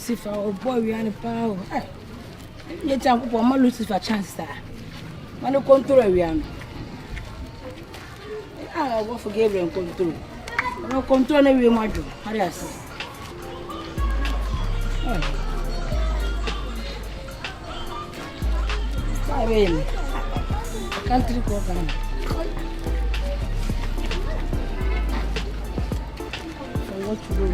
Lucifer or boy we are power. Yet I'm for my Lucifer chance. Man, no control we are. I will forgive and control. No control every module. How do I say? I can't recall. What to do?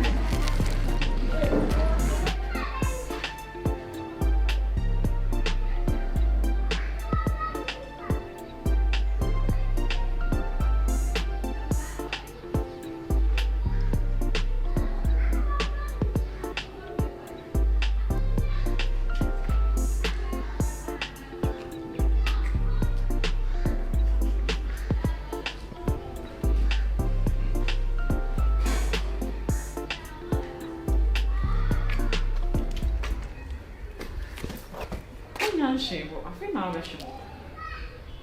Shame, I think I'll rush you.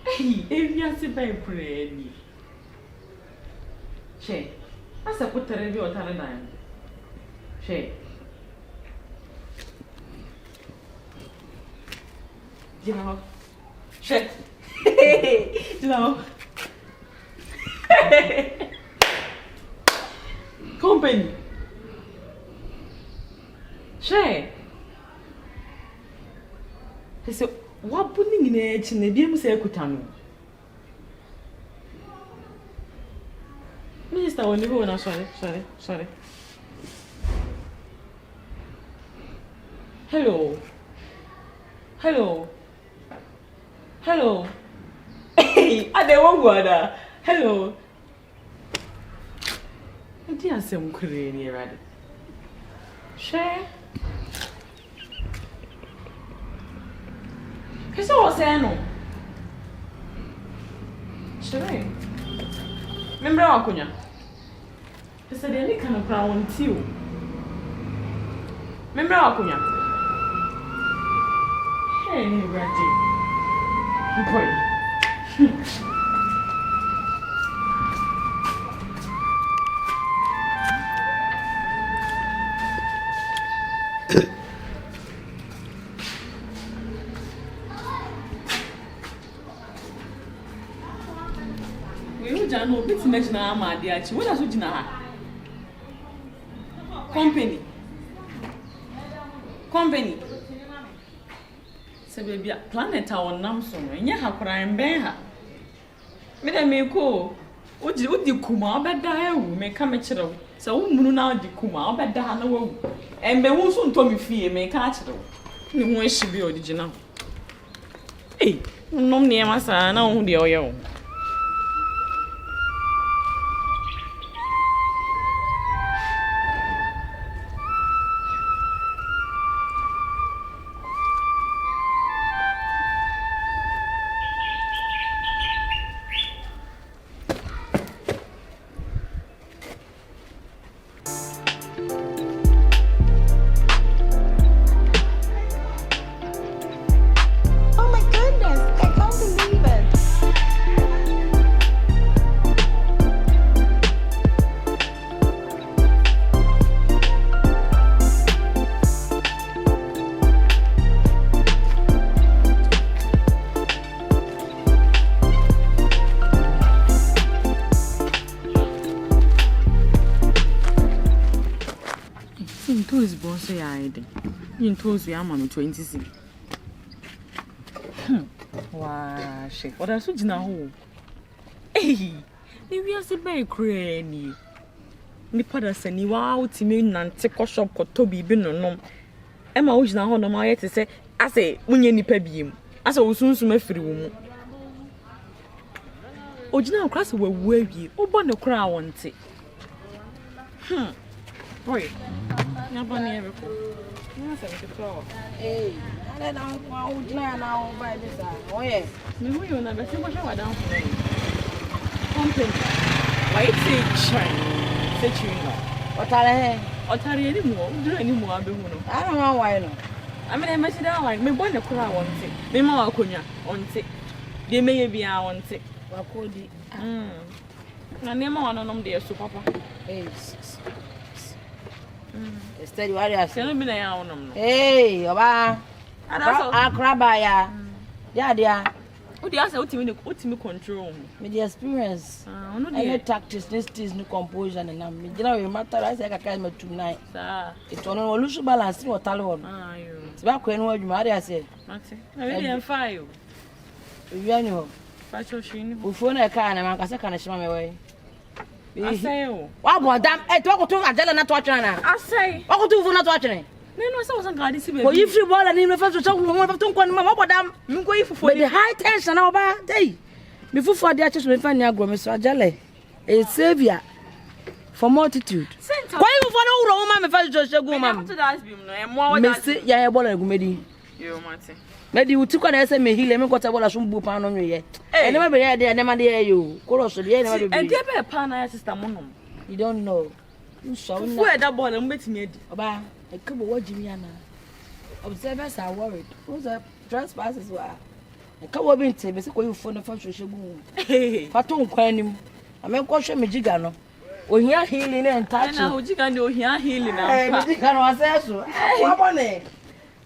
Hey, if you are to buy pretty. She, as I put the review of Taranine. She, you know, she, you know, company. She. He said, what putting in edge in the beam say Kutano? Minister, when you go on, sorry. Hello. Hey, I don't want hello. I didn't say I'm crazy, right? Share. Because I was saying no. Sure. Remember how Kunya? He said any kind of brown tea. Remember how Kunya? Hey, Reggie. Boy. No, bit next na ama dia chi. What aso gina ha? Company. Se baby planet a wonam so no. Nya ha kran ben ha. Me da me ko. Odi kuma obeda ewu me ka me kire wo. Se wo munu na odi kuma obeda ha na wawu. Embe wo so nto me fie me ka kire wo. Ni ho ehyi bi odi gina. Eh, nom ne ma sa na wo de oye wo. Say I did. You told me I'm on 26. Wow, shit. What else would you know? Hey, maybe I say by cranny. Nipada send you out to me and take a shop or Toby bin no. Emma was now on my head to say, I say, when you nip a beam. As I was soon to my free woman. Oh, you know, class were wavy. Oh, but no crowd want it. Boy. Nobody ever could. Yes, I could flower. Hey, I don't know how to now by this. Oh, yes. No, you never see what I down for me. Company. Why it's a shine? Set you know. What are they? What are you anymore? Do any more? I don't know why. I mean, I must down like me. Boy, the crowd wants it. Me, my Kunya wants it. They may be I want it. What could it? I never want to know their super. Hey. Steady warriors. Say no be na ya wonom no. Hey, oba. Akraba ya. Ya dia. Who dey say ultimate control me the experience. No dey. Any tactics, this no composure na me. Gina we matter I say kaka me tonight. Sir. It on no lose balance ni otale ho. Yo. Tiba ko enu adwuma ade ase. Mate. Na we dey enfa yo. Wi ani ho. Fa choshi ni. Ufo na ka na man kasa kana shima me we. Asay o. Wa bodam to ko to ajala na to atwena na. Asay. Wa ko to ufo na to atwena. No, so was ngadi si baby. Ko yi free ball ani me fa so to nko ma bodam. Me ko yi fufu. With the high tension na oba dey. Me fufu ade acheso me fa ni agro me so ajale. A savior for multitude. Ko yi fufu na wuro ma me fa so shegu ma. Me to that beam no. E mo me se ya e ball na gumedi. Yo mate. Medi uti kwa na ese me hile me kwata bola so mbu pa no nwe ye. Ene ma be ya de ene ma de yo. Koro so de ene ma be. E de be pa na ya sister monom. You don't know. You so na. Fu e da ball mo betimi edi. Oba, e kabo wajimi ana. Observers are worried. Who's a trespassers were. E kabo bi nte be se ko you phone fa hwehwegu. Fa to nkwan nim. Ame ko hwe me giga no. Ohia healing na entachi. Na ojiga ni ohia healing na. Me giga no aseso. Wa bone.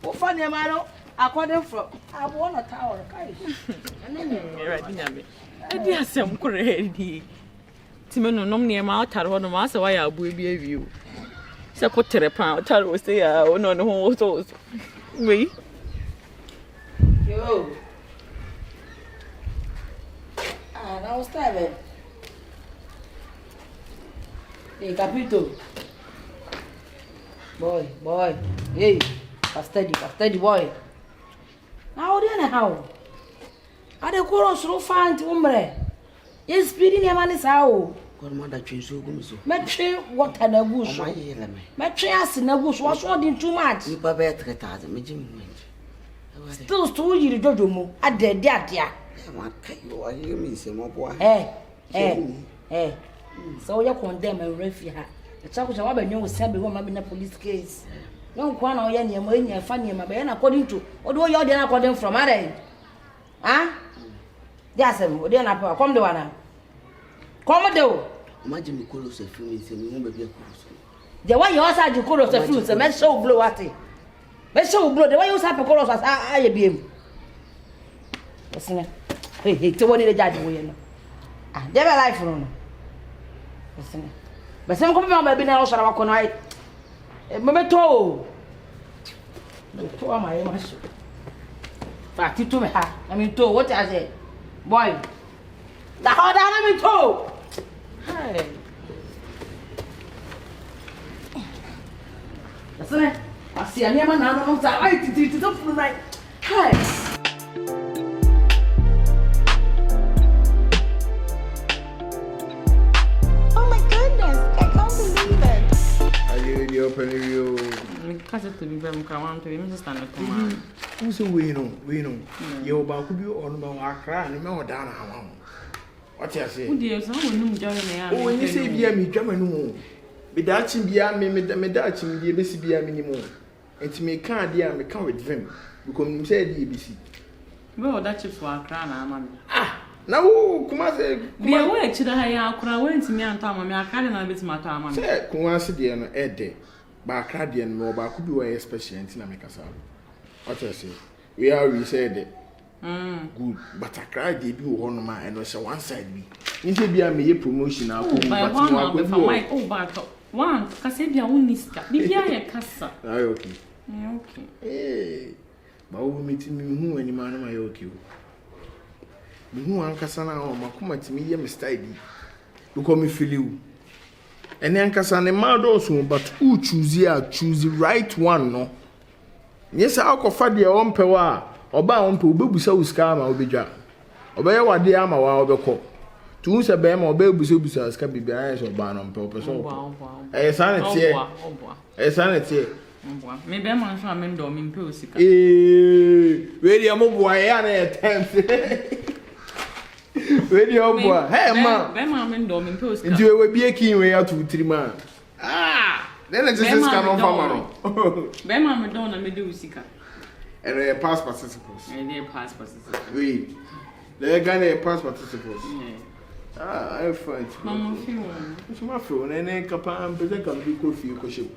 Wo fa ne ma no. According from abo na tower kai. Ready nyame. E di asem kure di. Ti me no nom ne ma atare ho no ma se wa ya abo bi awiu. Se ko tere pa atare o se ya o no ho so. We. Yo. Now start it. Hey, Capito. Boy. Hey, steady, boy. How then how? I dey call us so fine to umbre. Yes, speeding your man is how. God mother train so go so. Metri what na bush. Metri as na bush was one too much. You baba 3,000 me jim. Still sto yiri jojo mu. Ade dia. Ma kai you are you me say mo boy. So you condemn and refi ha. The chako cha waba nyo se be wo ma be na police case. No kwa na oya niam enya fa niam be na according to odo you dey na according from are. Ah? Jasem, odi na pa come the one. Come do. Imagine me call us a few minutes and me be a call. The way you also you call us a few, me show blow at it. Me show blow the way you say call us as I be him. Listen. Hey, to one the judge we no. Ah, dey be life no. Listen. But some come me be na o sara ko no ai. Me to. Me to am I must. Fact to me ha. I mean to what I say. Boy. The harder I mean to. Hey. Listen. I see a man now on the right to the full right. Hey. Open review. Because to be very calm to him, just stand up. Who's a winner? You about could be on my cry and no down. What you say? Oh, when you say, Dear me, German, be datching beyond me, datching the ABC be a minimum. And to me, can't dear me come with them because you said the ABC. Well, that chips were crying, man. Ah, now, come on, say, be away to the higher crowd, went to me and Tom, I can't have it my time. Say, come on, sit there and add day. But I can't more, but I could be a special and make us out. What I say? We already said it. Good, but I cried they do on my and also one side me. You say be a me promotion now. By one with my back one, Casabia Uniska. Be a cassa. Okay. Okay. Hey, but we meeting me who any man my okay. Who Ancasana or Macuma to me, mistake. You call me feel you. And then Cassane mad also, but who choose the right one, no? Yes, I'll offer their own power. Oba on po bebu sa uska ma obedwa obeye wade ama wa obekọ tu se be ma obebu se busa uska bibia so ba no mpe opeso sanete sanete me be ma nso amendo me mpe osika we dey mo boa ya na attempt we dey oboa hey ma be ma amendo me mpe osika nti we bie kin we ya tu trima then it is ska no fama no be ma me don na me de osika. And a past participles. And they're past participles. Oui. They're going to past participles. I find. Mamma, it's my phone, and then Capan, but they can be good for you.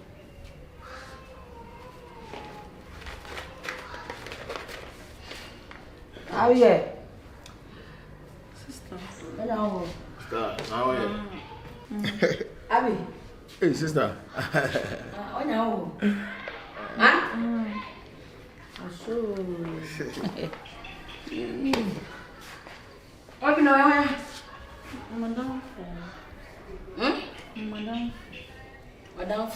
How are you? Sister. Hello. Sister, how are you? Abby. Hey, sister. Oh, no. Huh? So. What you know? Madam. Madam. Madam. Madam,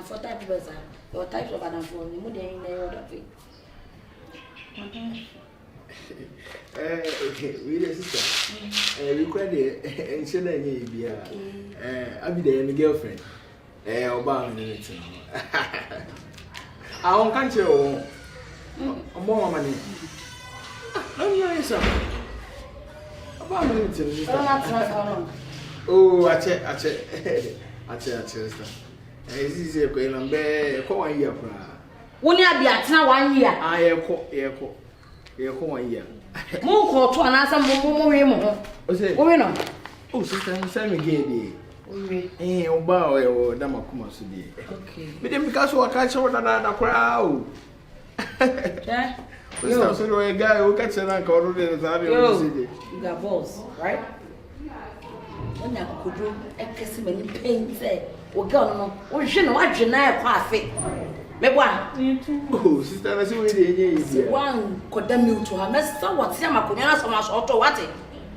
for type of person. Your types of Madam for you. Mudi ain't there. What of it? Madam. We the sister. We credit and should I be I'll be there, my girlfriend. Obama minute. I won't country or more money. No, yes, sir. About minute. Oh, I check. Sister. This is a coin and bear, 1 year. When you be at now 1 year. I am 1 year. More call to an answer more. Oh, sister, send me gay. Oh, bow or Damakuma today. Okay. But then because we catch over the crowd. Yeah. So, a guy who catch an uncle in the city. You got balls, right? When I could do a kiss many pain, say, we're going we shouldn't watch your night coffee. Me one. Oh, sister, I see what it is. One condemn you to her. Miss, so what's your Macunia so much auto what it?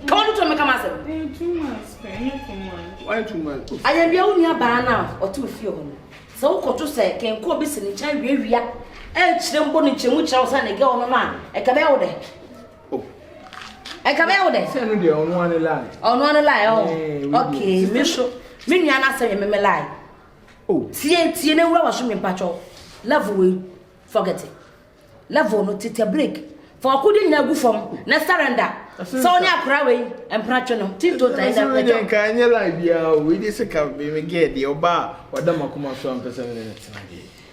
Come on to make a master. 2 months. Why 2 months? I am your only banana or 2 few. So, what to say, can call this in the child we are. Children born in Chimucha and a girl on a man. A cabell there. Oh, a cabell there. Send me on one line. On one lie. Oh, okay, Michel. Miniana say, me lie. Oh, see, no, I was swimming patrol. Love we forget it. Love no tita break. For couldn't go from Nestaranda. Sonia Craway and Prachono. Tito I can't lie. We just can't be get the Oba or Damakuma so I'm person.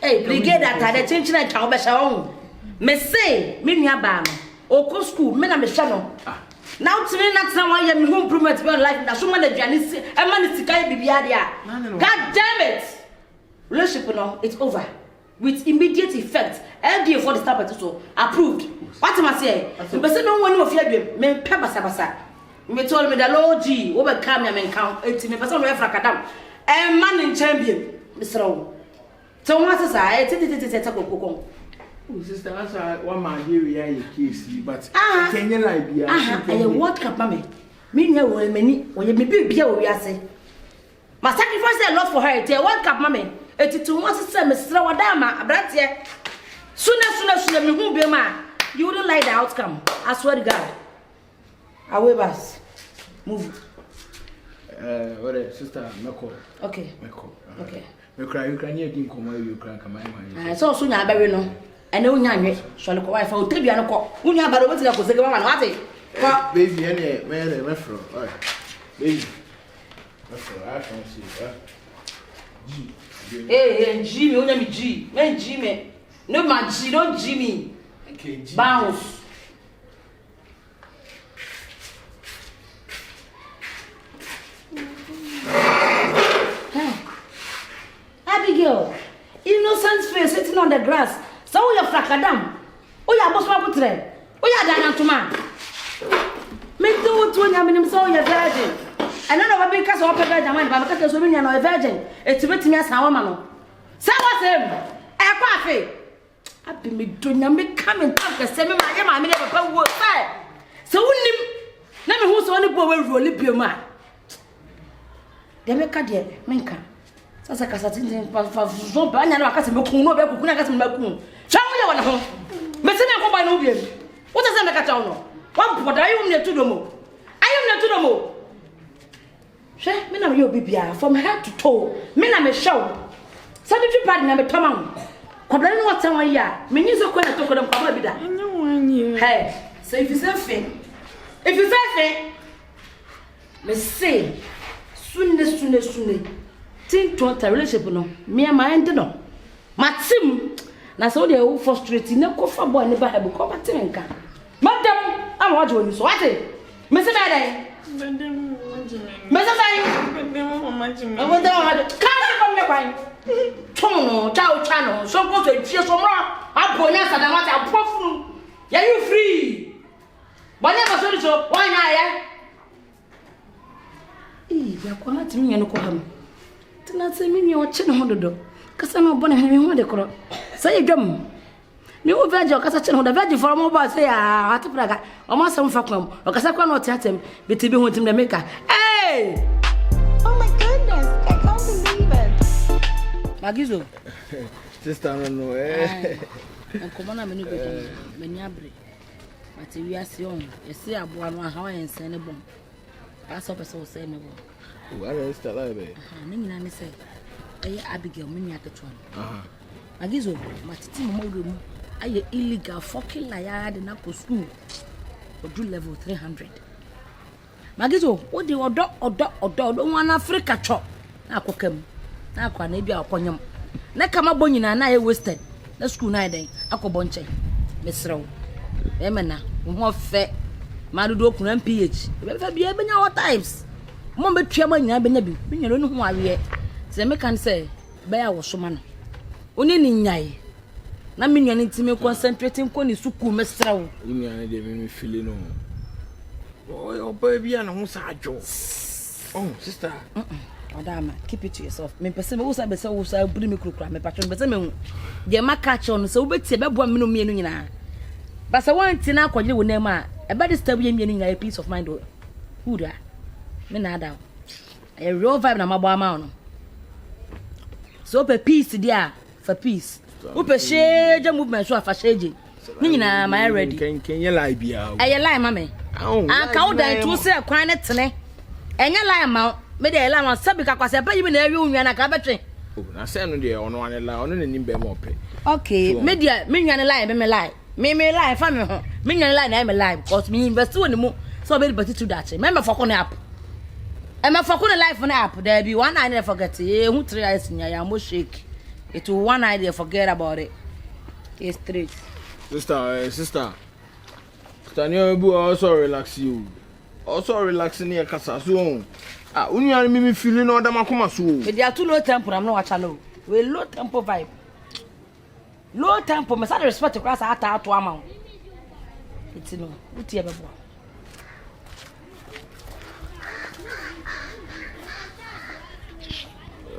Hey, brigade that had a change in a town. Me say, Minia Bam, or co school, men and Meshano. Now to me, that's not why I'm home improvement life. That's someone that Janice and Manis Bibiadia. God damn it! Relationship, no, it's over. With immediate effect, LDA for the start so approved. What am I saying? But say no one of you, men pepper sabasa. Me told me the Lord G, overcome them and count 80 members on Refracadam. And man in champion, Mr. O. So what is I? Sister, that's one man here, we are case, but can you like be a what cup, mammy? Meaning, will many when you may be here, we are saying. My sacrifice their love for her, tell what cup, mammy. It's 2 months, Mr. Wadama, a brat here. Sooner, me who be man. You wouldn't like the outcome. I swear to God. Away, bus. Move. What sister, Mako. Okay. Mako. Okay. You cry, you can hear him come you crank my mind. So soon I bury no. And no young shall go wife for Tibiano. When you have a what's the second one, what it? Baby, any man, Mefro. Baby. Mefro, I can't see. Hey, Jimmy, only me G. Man, Jimmy. No, my G, don't Jimmy. Bounce. Abigail, innocent face sitting on the grass. So we are fracadam. We are boss putre. We are done to man. Me do to when I'm so you're virgin. And none of our because of virgin, but because so many are no virgin. It's written as our man. Say what's him? A coffee. I be me doing me come and talk the same man. I never work. So him. Let me who's only boy will roll up your man. They make a deal, Minka. Sasa kasatini fa banya na wakati mekunu no be kukuna kati mekunu chawo ya wana ho meseme ko ba na ubiem what say make chawo no wan poda ayum ne tudomo she me na me obibia from head to toe me na me show sanitary pad na me toma kwabla ni wata wan ya me nyizo ko na to ko dem kwaba bi da Anya 1 year. hey so if you say me say sune tin total relationship no me mind no matim na so dey frustrate na ko fa boy ne ba he ko matim nka madam am wa jo ni so what me say na dey Madam, me say say Madam, mama Jimmy. Madam ka ko me kwan tono cha no so ko so tie so mra abonya sada ma ta pofu Ya you free. Banya basori so wanya ya. Ya kwa na timi nyane ko ham. Tina se mi o che ne ho dodo. Kasa na obone he ho de kro. Say dwam. Me wo veje o kasa che ne ho da veje for mo ba say ah atipraga. O ma sam fa kwam. O kasa kwa na o tiatem beti bi ho tim da meka. Hey! Oh my goodness, I can't believe it. Magizo. Sister no Nkomo na me no beje me ni abre. Ati wi ase on. Ese aboa no aha wa ense ne bom. Asa person say me bom. What is that like? Ne nyina ne say aye Abigail me ni aketwa. Magizo matiti mo wo mu aye illegal fucking liar de na ko school. Odu level 300. Magizo wo de odo wan Africa cho na akokam. Na akwa na bia akonyam. Na kama bo nyina na ye wasted. Na school na den akobọ nche. Mesrew. Emena wo fe madudo okuna PH. Be fa bia benya what times. Mo betua ma nyina benya bi. Benya no hu awe. Se me kan say be ya wo soma no. Oni ni nyai. Na me nyane ntime concentrating ko ni suku mesrew. Nyane de me feel no. Oh baby na hu sa ajo. Oh sister. Odama, keep it to yourself. Me pese me wo sa be se wo sa buri me krokra me patron be se me hu. De maka che on se wo betie be boa me no mienu nyina. Ba se wan ti na akwaje wo na ma e be disturb ye mienu nyina peace of mind o. Who da? Me na da. A real vibe na mabo ama no. So pe peace dia for peace. Wo pe sheje movement so afa sheje. Ni nyina ma ready. Ken ye lie bia. Aye lie ma me. Aka wo dan tu se kwan ne tene. Enya lie ma me de lie ma sabi ka kwase pa yimi na awi unwa na ka betwe. Na say no de ono ane lie ono nanim be mo pe. Okay, me dia me nwane lie me lie. Me lie fa me ho. Me nwane lie na me lie because me invest woni mu so be bati to that. Me foko na app. E me foko na life na app. There be one I never forget. Hu 3 years nya ya mo shake. It will one idea forget about it. It's straight. Sister. Stanio bu also relax you. Also relax in your casa so. Ah, unyani me feeling no da makoma so. They are too low tempo, I'm not watching low. We low tempo vibe. Low tempo, me say respect to class ata to amount. It's no. What you bebo?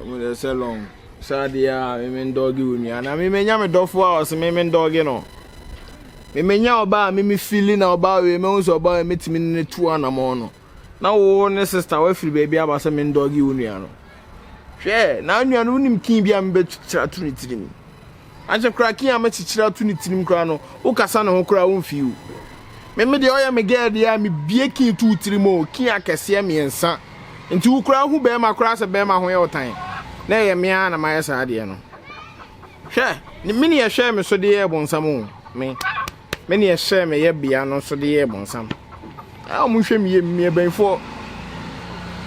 Me say long. Sadia me doggy with me and me nya me dofo house me doggy no. Me nya oba me feeling oba we me unso oba me timi ne tu anamo no. Na wo ne sister we free baby aba se me doggy with me no. Hwe na nua no nim kin bia me betira tu ni tirim. Anje kra kin am chichira tu ni tirim kra no. Wo kasa ne ho kra wo mfiu. Me de oya me girl dia me bie kin tu tirim o kin akese me ensa. Nti wo kra hu be ma kra se be ma ho ye otan. Na ye me ana ma ye sa de no. Hwe ni mini ye hwe me so de ye bonsam o. Me ni ye hwe me ye bia no so de ye bonsam. Ah mo hwe me ye me benfo.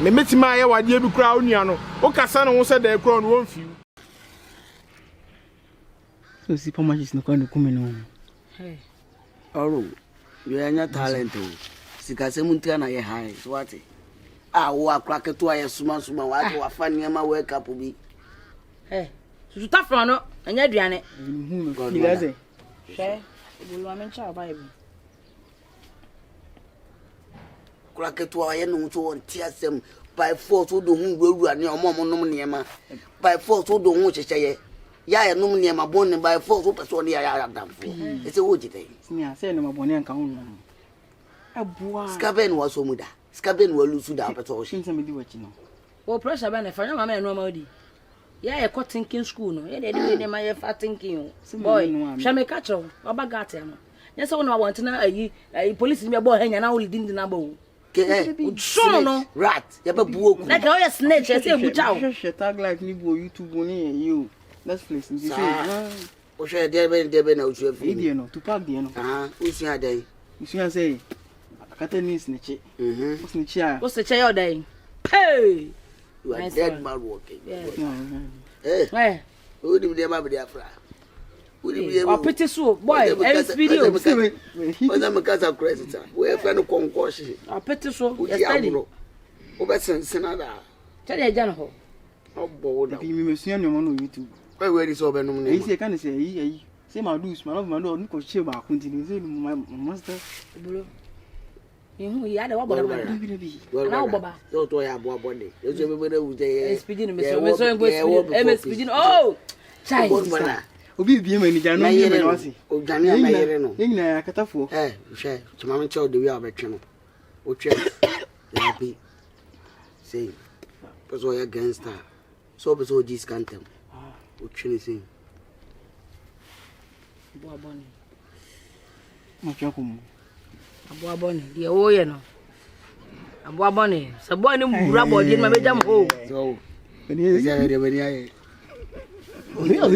Me metima ye wade bi kra onua no. O kasa no wo se de kra no wo mfiu. So si pa magis no kwano kumi no. Hey. Oro, you anya talent o. Sikase muntia na ye high. So what? Ah, wo akra keto aye suma wa wa fa niam wake up bi. Hey. Susu tafra no, anya aduane. Ilaze. Hwe, bulu amencha oba bi. Kra keto aye no so won ti asem by force wo do hu wura ne omo nom niam. By force wo do hu checheye. Ya ye nom niam bon ne by force wo person ne ya damfo. Ese wo jite. Sinia say no mabone anka ho no. Aboa. Skaben wa so muda. Skaben wa lusu da apeto Shin se me di wachi no. O pressure ba na fa nya mama enu ma odi. Ya ye ko thinking school no. Ye dey dey ma ye fa thinking. Boy, hwa me catch o. Oba gat ya no. Nya se wona want na ayi police ni be boy hanya na wo leading na ba wo. So no rat ya ba buo ku. Na ka o ye snitch e se bucha o. Share tag life ni bo YouTube ni you. Let's place in this. O share dey be na o tu afi. Idea no, to pack dey no. O su ha dey. You see say akata ni snitch. O snitch ya. O se che yo dey. Hey. You are dead man walking. Eh. O di be ma be dey afra. O di be. O pity so boy, every video. O na me kasa credit. We fa no konkoshi. O pity so. O di aburo. O be sense da. Che dey ja no ho. O bo da. Bi me mesua no no YouTube. Why we dey so be no Yi se kan say yi Say my loose, my love, my lord, Nico Chill, my continue, my master. You had a wobble. Now, Baba. So to have one body. There's everybody who say, Speeding, Mr. Speeding. Oh, child. Obi bi me ni janu ni me wasi. O janu ya mayere no. Nyina ya katafo. Hwe, chama nche o de wi abetwe no. O twe. Happy. Say. Because you gangster. So be so this cantem. O twe ni say. Boa boni. Ma twa ko mu. Aboa boni. Die wo ye no. Aboa boni. Se boa ni mbura bodi ni ma mejam ho. So. Beni ye. Beni beni aye. Yo.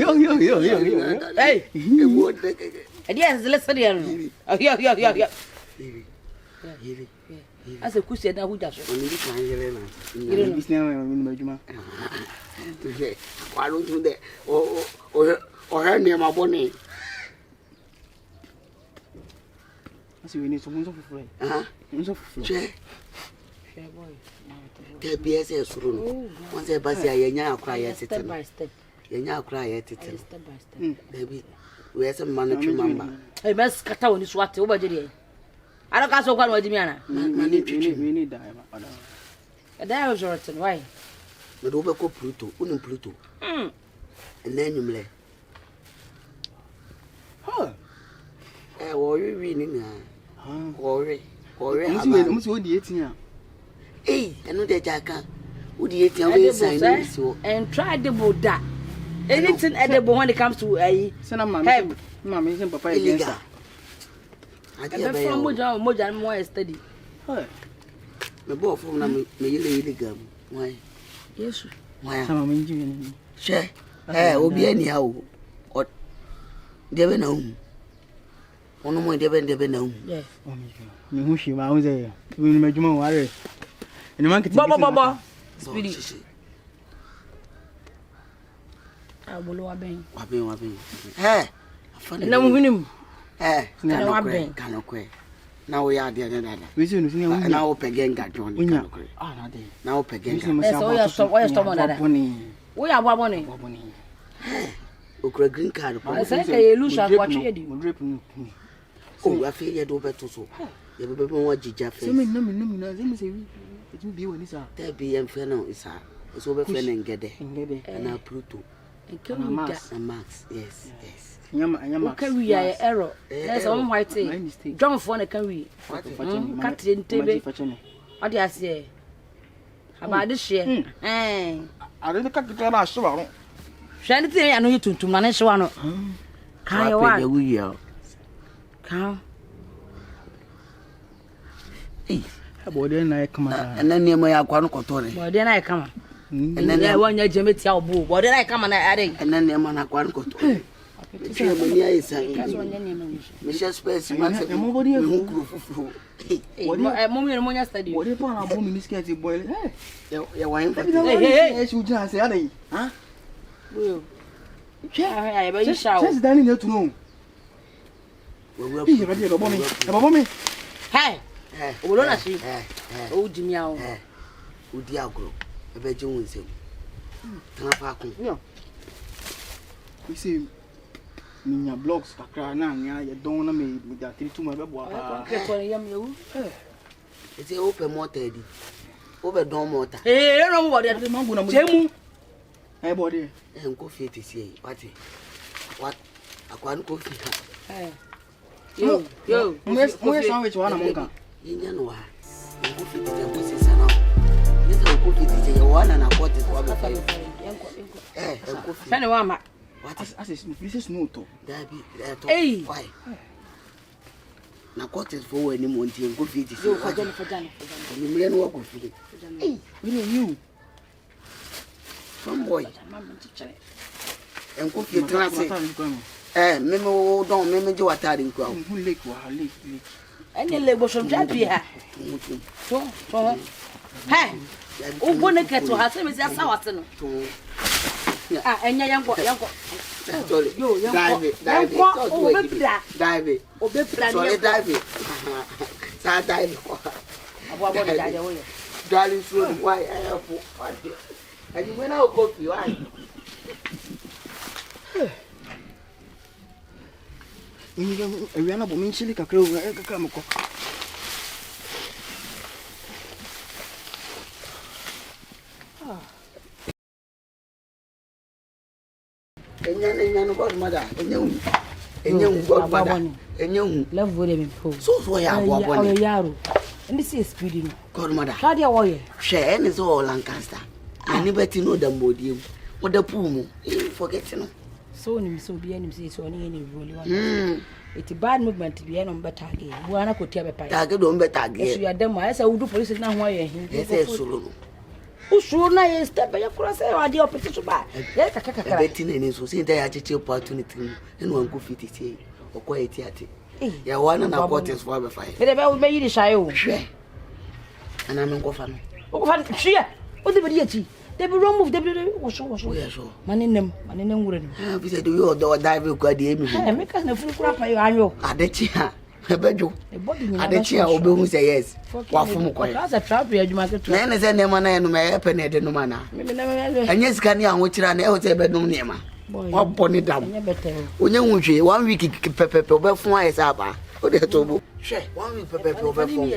Hey, what the? Yes, let's say here. As a kusi na hu jaso. Oni bi kan yere na. Yere no business na me majuma. To say, why don't you there? O her near my bonnet. Asi we need to move for. Move for. Che. The BSS room. Once I pass here, you cry step by step. You cry at it step by step. Baby, we have some money remember. Hey, must cut out this water over there. I don't caso one with Diana. We need that. That was rotten. Why? But over Pluto, Unum Pluto. And then you lay. Huh? Worry reading. Worry. I'm so the 18. Hey, I know that I can. Would you tell so and try the Buddha? Anything edible when it comes to a Mamma, Papa, illegal. I get from Moja more study. The boy from me illegal. Why? Yes, why? I'm in Share. Will be anyhow. Or never know. One more never know. Yeah. You she was there. We made you worry. In the market, Baba. Spirit. I will obey. Hey, no winning. Cannot quit. Now we are the other. We soon see now again got John. Now again. We are Waboni. Okay, green card. I say, you lose what you do. Oh, I feel you over to so. You have been watching Jeffrey. It will be when it's a there be inferno is it's over and get there and now Pluto and Max. Yes. Can we error? There's one white thing. John Phone can we cut in table? What do I say about this year? I don't cut the glass. So anything I know you to manage one. Can you want we are? Come. Then I come and then near my aquan cotton. Well, then I come. And then I want your Jimmy Tell Boo. Well, then I come and I adding. And then near my aquan cotton. Michelle Space, nobody a moment yesterday. What if I boom in this cat boy? Hey, you just say, huh? Well, I bet you shall. Just dining there to know. We'll be ready about me. Hey. Oh, don't I see? Oh, Jimmy, who diagro, a bed you will say. You see, in your blocks, Kakana, you don't me with that 3 to my baby. It's a open motor, over dorm motor. Hey, I don't know what that monk Jemu. Hey, body, and coffee to say what a quan coffee. Yo, where's sandwich one among you know, coffee to say, this is a coffee to say, one and a quarter. Penny, as this is no to. Hey, why? Now, what is for any money and coffee to say, for Johnny, you may walk with it. Hey, you. Some boy, and coffee class. Memo don't remember what I didn't go. And the label from Jappy. Hey, oh, one get to her same as your Sawason. And your young boy, dive it, dive it, darling, why I have and you went out coffee, why? Ariana bo min chili kakra o kakra mko. Enya no godmother. Enya godmother. Enya level dem po. So ya bo bo ni. Yaro. And this is speedy no. Godmother. How dey wo Share ni so Lancaster. Ani beti no da mbodiem. Mo da pu mu. Forget no. So nim so bi anim say so oni any role one. It's bad movement bi no better again. Wo ana ko tia be pa. Target do better again. So you dem I say we do police na ho ye hin. Yes, solo no. Usu na ye step ya kura say wa dey opposition ba. Ye kaka. Beti na ni so say that ya cheche opportunity no. No wan go fit say. Okwa eti ati. Ya wana na quarters for be fine. Be be yi di shy o. Hwe. Ana men ko fa no. O ko fa hwe. O de be di ati. They be remove, they be wash. Yeah, sure. Maninem wure ni. Ah, we say do you do dive ko dey emi. Eh, make us na fun kura pa yo anyo. Adechi ha. Ebejo. E body ni. Adechi ha obe hu say yes. Wa fum ko. Ka sa trap ya juma ke Na ne say nema na enu me epe na de no ma na. Me na. Anya sika ni anwo kira na e ho say be dum nema. Wa boni dam. Anya better. Onye hu hwe 1 week pepepe obe fun aye sa ba. O de to bu. Hwe 1 week pepepe obe fun.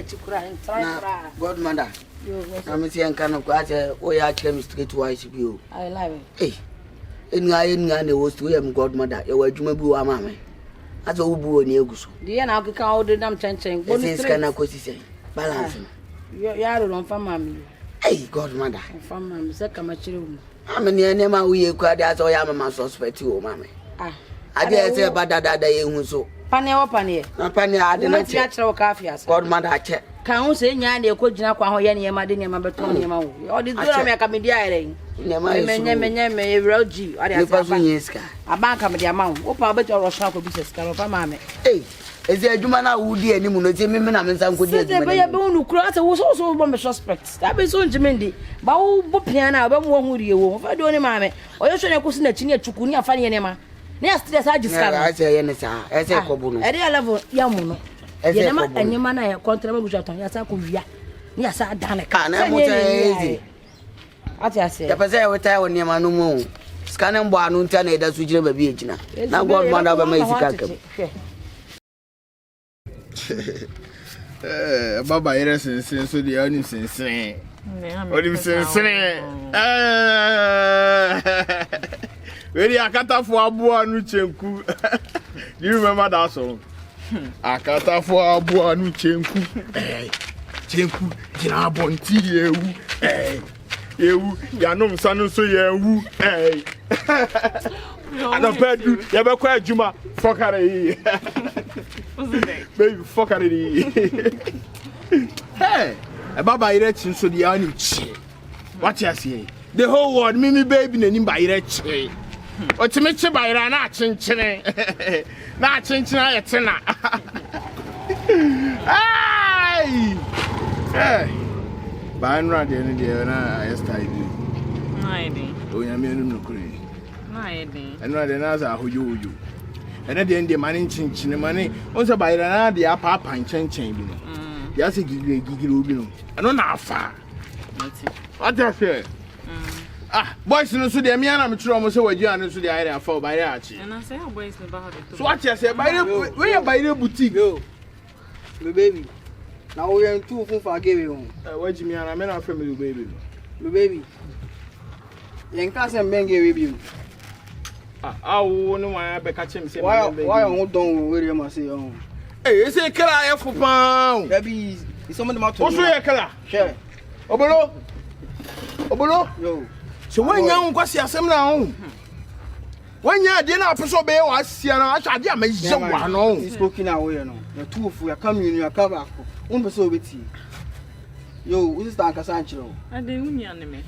Na godmother. I'm saying kind of quite oh ya chem straight wise bi. I like it. Enga na wo sto yam godmother. E wa adwuma bi wa mama. Aso wo bu oni eguso. The na ka o de dam chen. Go ni straight na kosi say. Balance. Ya ro mfa mama. Hey godmother. Mfa mama se kama chire mu. Amene ene ma wo ye kwa de aso ya mama suspect wo mama. Ah. Ade e say badada ye hu so. Pane wo pane. Na pane ade na che. Na chire wo ka afia sa. Godmother che. Kan ho se nya na e ko gina kwa ho ye ne ma de ne ma beto ne ma wo. O di dura me ka me dia ere. Ne ma yesu. Me evroji. O de asa. Ne pa so nyeska. Abanka me dia ma wo. O pa beto ro sha ko bi se ska ro pa ma me. Hey. Eze adwuma na wo di ani mu no tie me na me nsan ko di adwuma. Se be ya be unu kuro ase wo so bo me suspect. That be so njimendi. Ba wo bo pian na ba mo hu rie wo. Fa do ni ma me. O ye so ne ko si na chini achuku ni afa ne ma. Ne astre sa jiska. Na ase ye ne sa. Ese ko bu no. E dey level ya mu no. Ye na ma anyima na ya kontra ma gujaton ya sa ko wia. Ni ya sa dan ka. Na mo tezi. Ati ase. Ya pese we tai woni ma no mu. Scanning bo anu ntia na eda su jire ba bi ejina. Na god man da ba mai sika kam. Baba ire sensen so de ani sensen. Oni sensen. Where akatafo abo anu chenku. Do you remember that song? Akatafo abo anu chenku. Chenku gina bonti yewu. Yewu ya no msanu so yewu. Ana pedu ya be kwa adwuma fokare. Baby fokare. Hey, baba ire chin so de ani chi. What you say? The whole world mimi baby na ni ba ire chi. Otime chi ba ire na chinchine. Na chinchine ayetena. Ay! Hey! Ba nra de ni de na ayesta ibi. Na edi. O nya me num no kure. Na edi. Enra de na za hojo. Ene de ndi mane chinchine mane. Onse ba ire na de apa apa nchenchen bi no. Ya se gigire obi no. Eno na afa. What you say? Ah, boys no so de me ana me tro mo se wagi anu so de ayre afa ba ayre achi. And I say boys no ba have to. So what you say? Where you buy the boutique? Yo. My baby. Now we are too fun for give you. What me ana me na family baby. My baby. Yen ka se mbenge baby. Ah, wo no wan be ka chem say why you don we ma say on. Eh, you say kala e fo pan. Baby, is some of them out to. Wo so ye kala? Share. Obolo. Yo. So when you kwasi asem na ho. When you dey na apeso be wa asia na atwa de amaje wa no. He's spoken away no. The two of you come in you come back. Un be so beti. Yo, we just stand kasa anchiro. I dey unya ne me.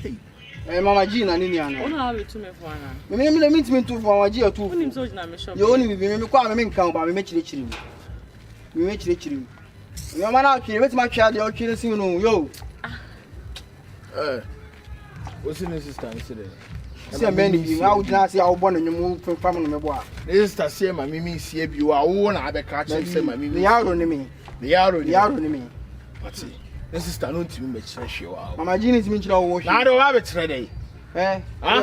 Mama G na nini ana. Ona ha betu me fo ana. Me meet me to for Mama G or two. Unim so na me shop. Yo oni bi me kwa me nkan ba me chire. Me chire. Yo mana akire beti ma twa de o chire sin no yo. What's in sister today? See a man you how did I see how born you from family me boy. Sister say my mimi see bi wa wo na be ka chem say my mimi. The yaro ni me. The yaro ni me. What's it? This sister no timi me kire hwe wa. Mama G ni timi kire wo hwe. Na do wa be kire dey.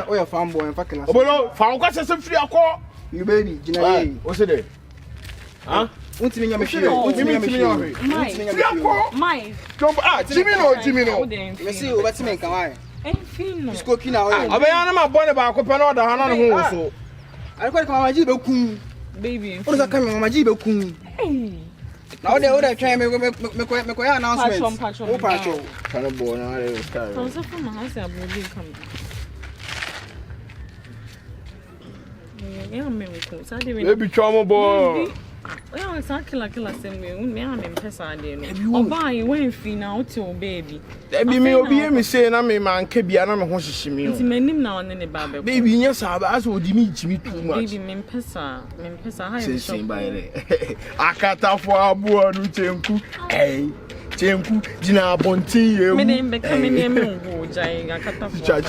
O ya fanboy en fa class. Obolo fa wo kwase se firi akọ. You baby, Gina. What's it? Huh? Won't me nyame hwe. My. Jump Jimmy no. Me see o beti me nka why. Enfino. Skoki na o. Abeya na ma bone ba ko pe na oda ha na ho so. I ko mama ji be kun. Baby. O ka mama ji be kun. Na o de try me ya announcement. O patcho. Kana bo na re start. From so from house abodi come. Yeah, me ko. Sa de Baby chomo boy. Well, it's not killer same way. Me am pesa de no. Oba you went fi na o ti o baby. E bi me obi me say na me man ka bia na me ho hyehye me o. Nti manim na one ne ba be. Baby nya sa ba so odi me chimi too much. Baby me pesa ha Say say by re. Akatafo abo anu chenku. Chenku jina abontin ye. Me dem be ka me ne me wo jai akatafo. Cha.